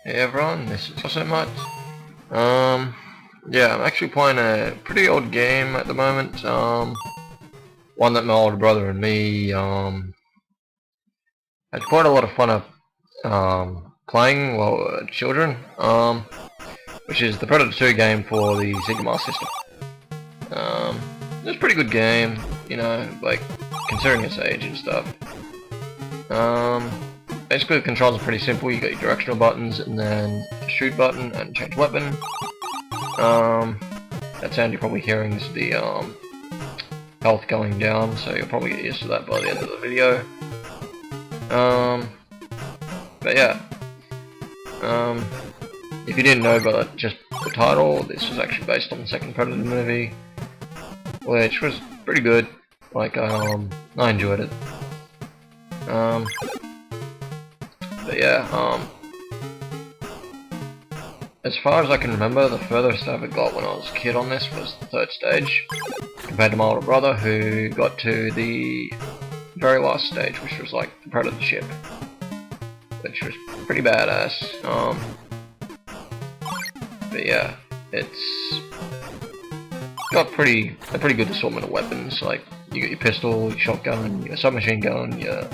Hey everyone, this is Cosomut. Yeah, I'm actually playing a pretty old game at the moment. One that my older brother and me had quite a lot of fun playing while we were children. Which is the Predator 2 game for the Sega Master System. It was a pretty good game, you know, like considering its age and stuff. Basically the controls are pretty simple. You got your directional buttons and then shoot button and change weapon. That sound you're probably hearing is the health going down, so you'll probably get used to that by the end of the video. But yeah, if you didn't know by just the title, this was actually based on the second Predator movie, which was pretty good. Like, I enjoyed it. But yeah, as far as I can remember, the furthest I ever got when I was a kid on this was the third stage, compared to my older brother who got to the very last stage, which was like the Predator ship, which was pretty badass. But yeah, it's got a pretty good assortment of weapons. Like you got your pistol, your shotgun, your submachine gun, your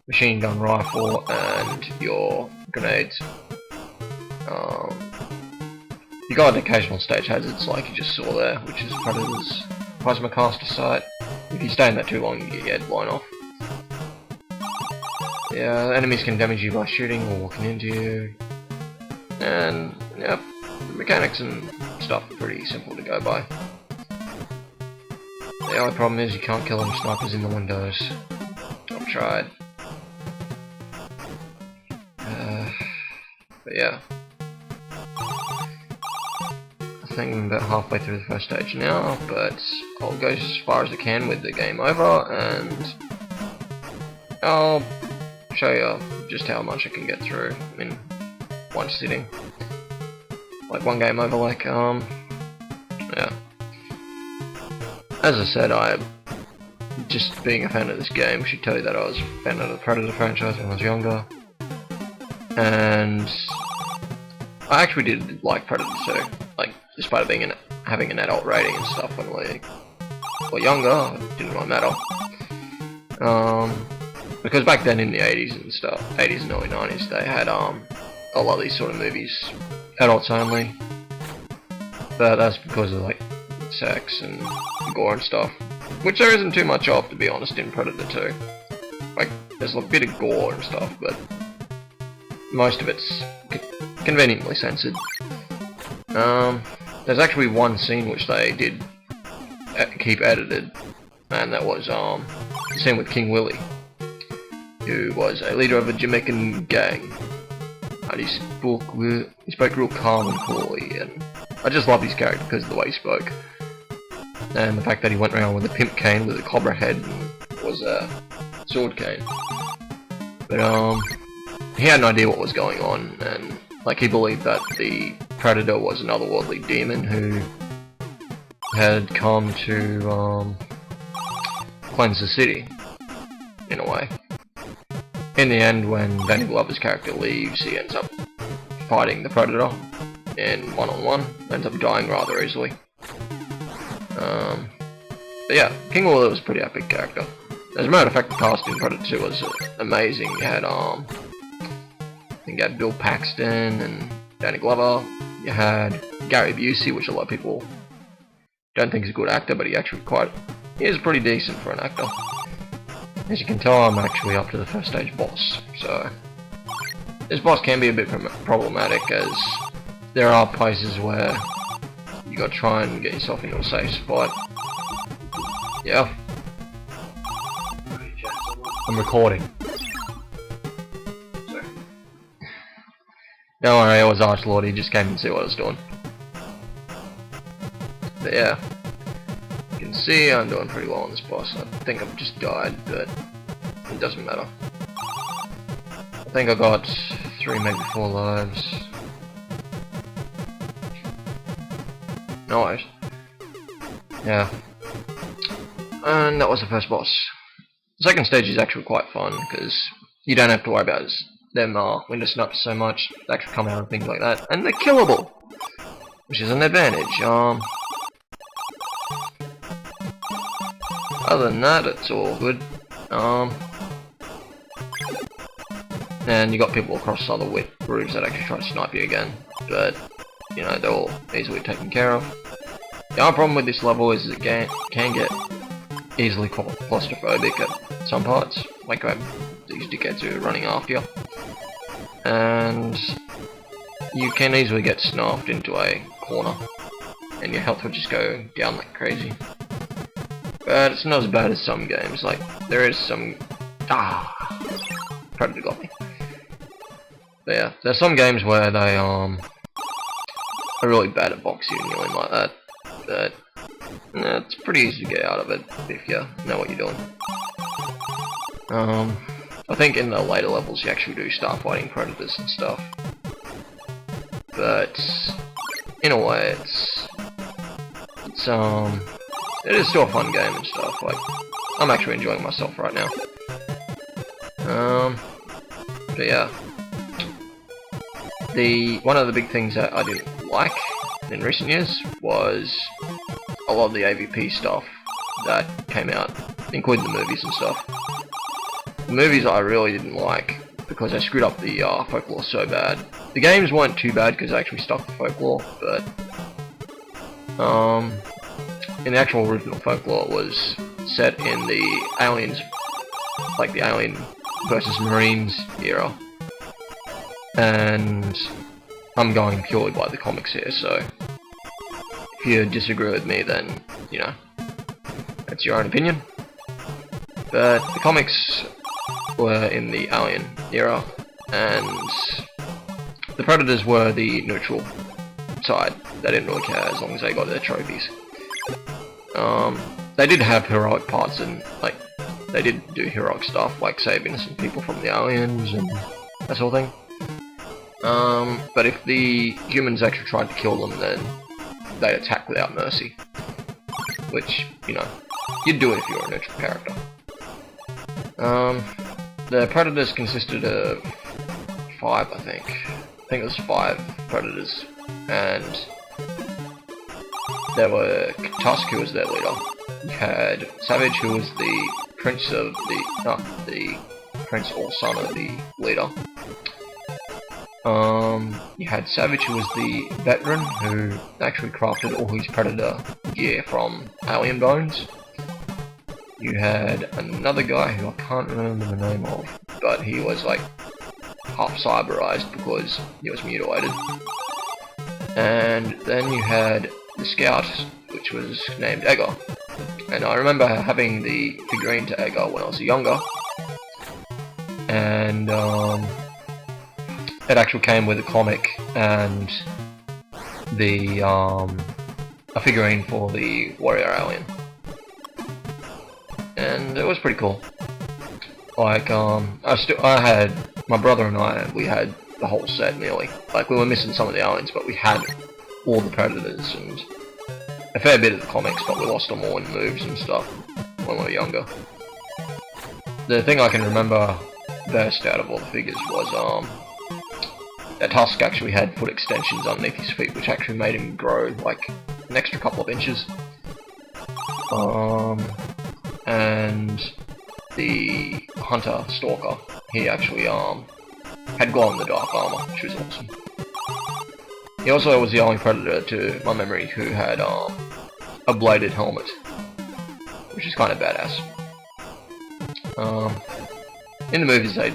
machine gun rifle, and your grenades. You got occasional stage hazards like you just saw there, which is Predator's plasma caster sight. If you stay in that too long, you get your head blown off. Yeah, enemies can damage you by shooting or walking into you. And yep, the mechanics and stuff are pretty simple to go by. The only problem is you can't kill them snipers in the windows. I've tried. But yeah, I think I'm about halfway through the first stage now, but I'll go as far as I can with the game over, and I'll show you just how much I can get through in one sitting. Like one game over, like, yeah. As I said, just being a fan of this game should tell you that I was a fan of the Predator franchise when I was younger. And I actually did like Predator 2, like despite it being having an adult rating and stuff when we were younger, it didn't really matter. Because back then in the 80s and stuff, 80s and early 90s, they had a lot of these sort of movies, adults only. But that's because of like sex and gore and stuff, which there isn't too much of, to be honest, in Predator 2. Like there's a bit of gore and stuff, but most of it's conveniently censored. There's actually one scene which they did keep edited, and that was the scene with King Willie, who was a leader of a Jamaican gang, and he spoke real calm and coolly, and I just love his character because of the way he spoke, and the fact that he went around with a pimp cane with a cobra head and was a sword cane. But he had no idea what was going on, and like he believed that the Predator was an otherworldly demon who had come to cleanse the city, in a way. In the end, when Danny Glover's character leaves, he ends up fighting the Predator in one-on-one, ends up dying rather easily. But yeah, King Willie was a pretty epic character. As a matter of fact, the cast in Predator 2 was amazing. You had Bill Paxton and Danny Glover. You had Gary Busey, which a lot of people don't think is a good actor, but he is pretty decent for an actor. As you can tell, I'm actually up to the first stage boss, so this boss can be a bit problematic, as there are places where you gotta try and get yourself into a safe spot. Yeah. I'm recording. Don't worry, it was Archlord, he just came and see what I was doing. But yeah, you can see I'm doing pretty well on this boss. I think I've just died, but it doesn't matter. I think I got 3, maybe 4 lives. No worries. Yeah. And that was the first boss. The second stage is actually quite fun, because you don't have to worry about them window snipers so much. They actually come out and things like that, and they're killable, which is an advantage. Other than that, it's all good. And you got people across other roofs that actually try to snipe you again, but you know, they're all easily taken care of. The only problem with this level is it can get easily claustrophobic at some parts, like these dickheads who are running after you, and you can easily get snarfed into a corner, and your health will just go down like crazy. But it's not as bad as some games. Like there is some Predator got me. But yeah, there's some games where they are really bad at boxing and yelling like that. But it's pretty easy to get out of it if you know what you're doing. I think in the later levels you actually do start fighting predators and stuff. But in a way, it is still a fun game and stuff. Like I'm actually enjoying myself right now. But yeah, one of the big things that I didn't like in recent years was a lot of the AVP stuff that came out, including the movies and stuff. The movies I really didn't like because they screwed up the folklore so bad. The games weren't too bad because they actually stuck to folklore, but in the actual original folklore, it was set in the aliens, like the Alien versus Marines era, and I'm going purely by the comics here, so if you disagree with me, then, you know, that's your own opinion. But the comics were in the Alien era, and the Predators were the neutral side. They didn't really care as long as they got their trophies. They did have heroic parts, and like they did do heroic stuff, like save innocent people from the aliens and that sort of thing. But if the humans actually tried to kill them, then they'd attack without mercy. Which, you know, you'd do it if you were a neutral character. The Predators consisted of 5, I think. I think it was 5 Predators, and there were Tusk, who was their leader. You had Savage, who was the prince of the prince or son of the leader. You had Savage, who was the veteran, who actually crafted all his Predator gear from alien bones. You had another guy who I can't remember the name of, but he was like half cyberized because he was mutilated. And then you had the Scout, which was named Edgar. And I remember having the figurine to Edgar when I was younger. And it actually came with a comic and the a figurine for the warrior alien. And it was pretty cool. Like I had my brother and I, we had the whole set nearly. Like we were missing some of the aliens, but we had all the Predators and a fair bit of the comics, but we lost them all in moves and stuff when we were younger. The thing I can remember best out of all the figures was that Tusk actually had foot extensions underneath his feet, which actually made him grow like an extra couple of inches. And the Hunter Stalker, he actually had glow-in-the-dark armor, which was awesome. He also was the only Predator, to my memory, who had a bladed helmet, which is kind of badass. In the movies, they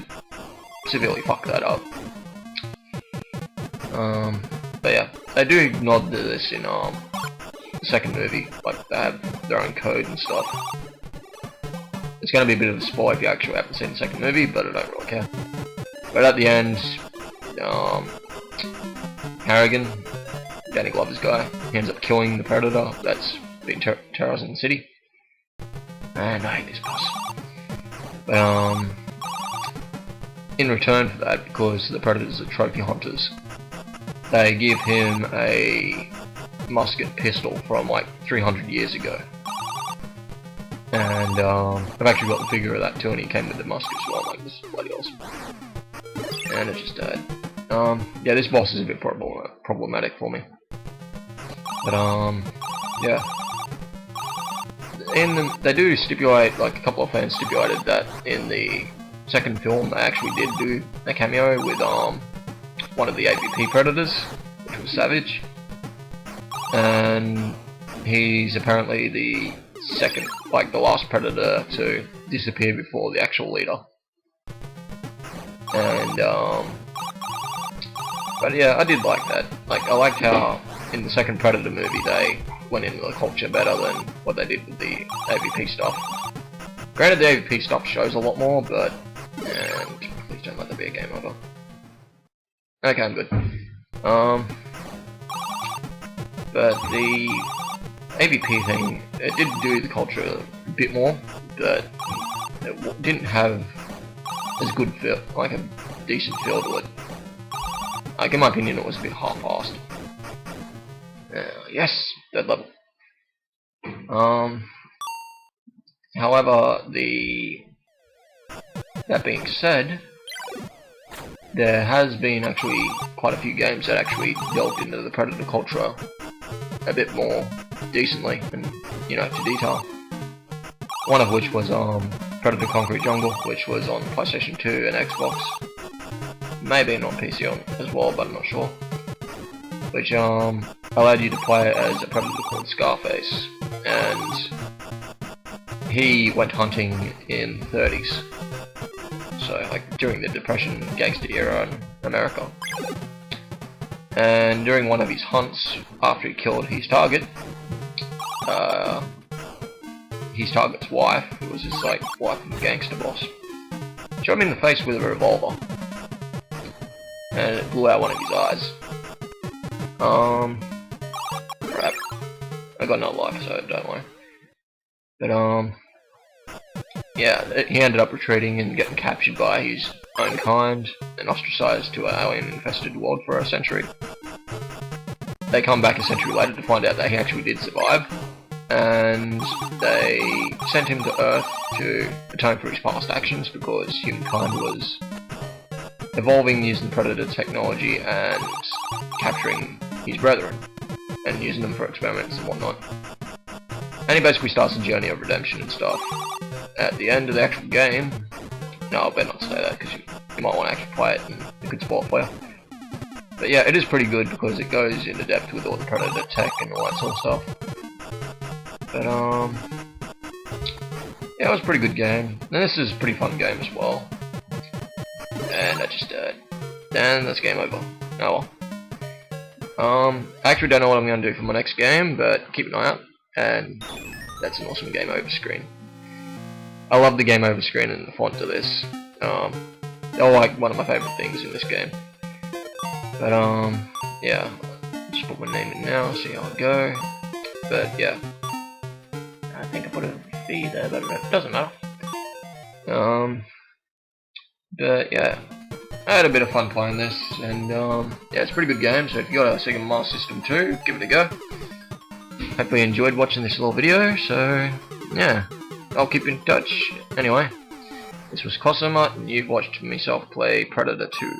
severely fucked that up. But yeah, they do nod to this in the second movie, like they have their own code and stuff. It's going to be a bit of a spoil if you actually haven't seen the second movie, but I don't really care. But at the end, Harrigan, Danny Glover's guy, he ends up killing the Predator that's been terrorizing the city. And I hate this boss. But in return for that, because the Predators are trophy hunters, they give him a musket pistol from like 300 years ago. And I've actually got the figure of that too, and he came with the musket as well. Like, this is bloody awesome. And it just died. Yeah, this boss is a bit problematic for me. But, yeah. They do stipulate, like a couple of fans stipulated that in the second film they actually did do a cameo with, one of the AVP predators, which was Savage. And he's apparently the second, like the last predator to disappear before the actual leader. And, but yeah, I did like that. Like, I liked how in the second Predator movie they went into the culture better than what they did with the AVP stuff. Granted, the AVP stuff shows a lot more, but... And please don't let there be a game over. Okay, I'm good. But the AVP thing, it did do the culture a bit more, but it didn't have as good feel, like a decent feel to it. Like, in my opinion, it was a bit half-assed. Yes, dead level. However, that being said, there has been actually quite a few games that actually delved into the Predator culture a bit more decently and, you know, to detail. One of which was Predator Concrete Jungle, which was on PlayStation 2 and Xbox. Maybe on PC as well, but I'm not sure. Which allowed you to play as a predator called Scarface, and he went hunting in the 30s. So, like, during the Depression gangster era in America. And during one of his hunts, after he killed his target's wife, who was his, like, wife and gangster boss, shot him in the face with a revolver. And it blew out one of his eyes. Crap. I got no life, so don't worry. But, yeah, he ended up retreating and getting captured by his own kind and ostracized to an alien-infested world for a century. They come back a century later to find out that he actually did survive, and they sent him to Earth to atone for his past actions because humankind was evolving using Predator technology and capturing his brethren and using them for experiments and whatnot. And he basically starts a journey of redemption and stuff. At the end of the actual game, no, I better not say that because you might want to actually play it and it could spoil it for you. But yeah, it is pretty good because it goes into depth with all the Predator tech and all that sort of stuff. But yeah, it was a pretty good game. And this is a pretty fun game as well. And I just died. And that's game over. Oh well. I actually don't know what I'm going to do for my next game, but keep an eye out. And that's an awesome game over screen. I love the game over screen and the font of this. They're like one of my favourite things in this game. But yeah, just put my name in now, see how it go. But yeah, I think I put a fee there, but it doesn't matter. But yeah, I had a bit of fun playing this, and yeah, it's a pretty good game. So if you got a Sega Master System 2, give it a go. Hopefully you enjoyed watching this little video. So yeah, I'll keep in touch. Anyway, this was Cosomut, and you've watched myself play Predator 2.